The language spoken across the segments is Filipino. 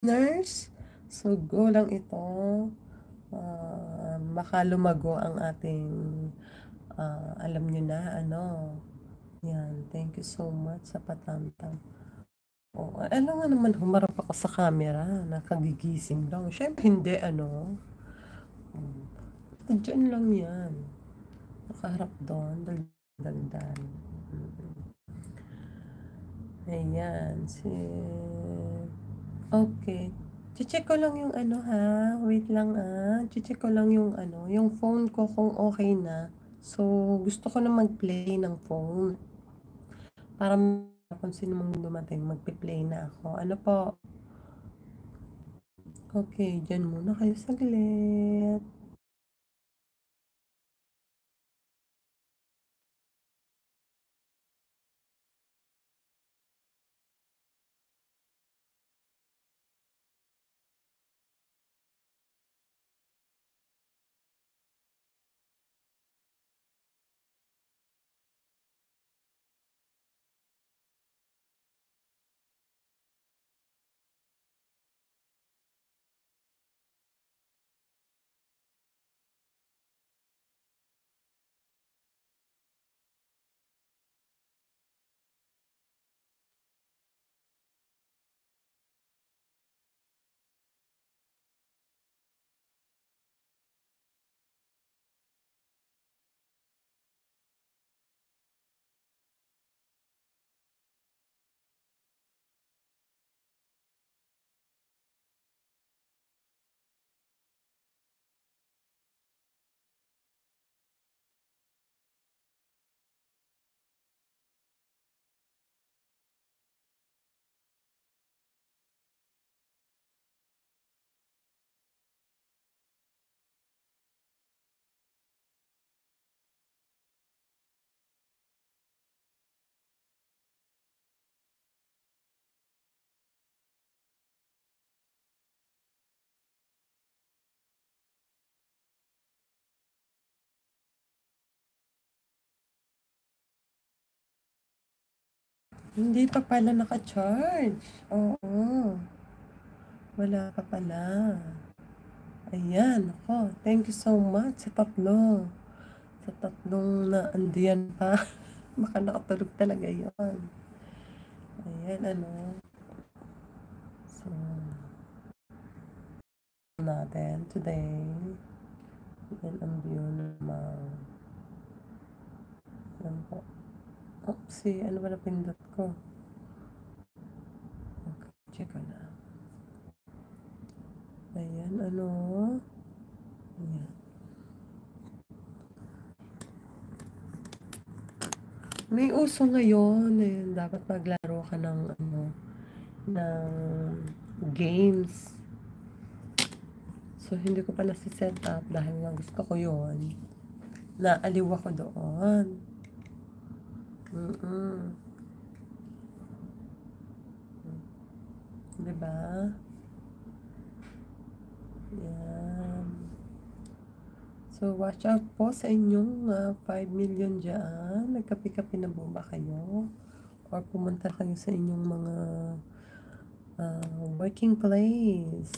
Nurse, so go lang ito. Baka lumago ang ating, alam nyo na, ano. Yan, thank you so much sa patamtam. Oo, ano nga naman, humarap ako sa camera, nakagigising lang. Siyempre, hindi, ano. Diyan lang yan. Nakaharap doon, daldal. Ayan, okay. Check ko lang yung ano ha. Wait lang check ko lang yung ano, yung phone ko kung okay na. So, gusto ko na mag-play ng phone. Para kung sino mang dumating, magpi-play na ako. Ano po? Okay, dyan muna kayo saglit. Hindi pa pala naka-charge. Oo. Wala pa pala. Ayan, ako. Thank you so much sa tatlo. Sa tatlong na andiyan pa. Baka nakatulog talaga yon. Ayan, ano. So, natin today. Yan ang view naman. Yan po. Oopsie, ano ba napindot ko? Okay, check ko na. Ayan, ano. Ayan. May uso ngayon, dapat maglaro ka ng ano, ng games. So, hindi ko pa nasi-set up dahil nga gusto ko yon. Naaliw ako doon. Diba? Yan. So, watch out po sa inyong 5 million dyan. Nagkapi-kapi na po ba kayo? Or pumunta kayo sa inyong mga working place.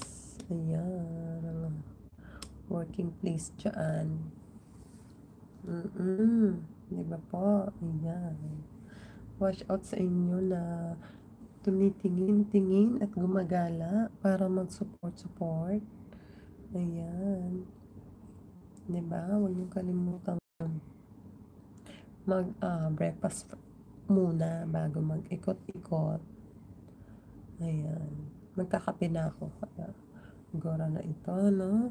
Ayan. Working place dyan. Diba po? Ayan. Watch out sa inyo na tumitingin-tingin at gumagala para mag-support. Ayan. Diba? Huwag niyong kalimutan mag-breakfast muna bago mag-ikot-ikot. Ayan. Magkakape na ako. Kaya, gora na ito, no?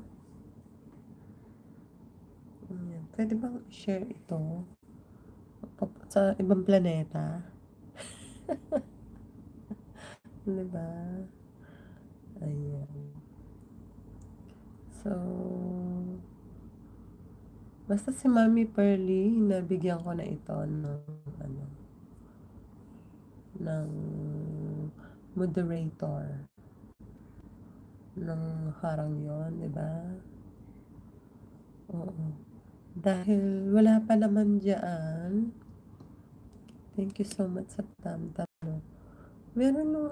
Ayan. Pwede bang share ito sa ibang planeta? Diba? Ayan. So, basta si Mami Pearly, nabigyan ko na ito ng moderator ng harang yon, diba? Oo. Dahil wala pa naman dyan, thank you so much sa tamtam. Meron nung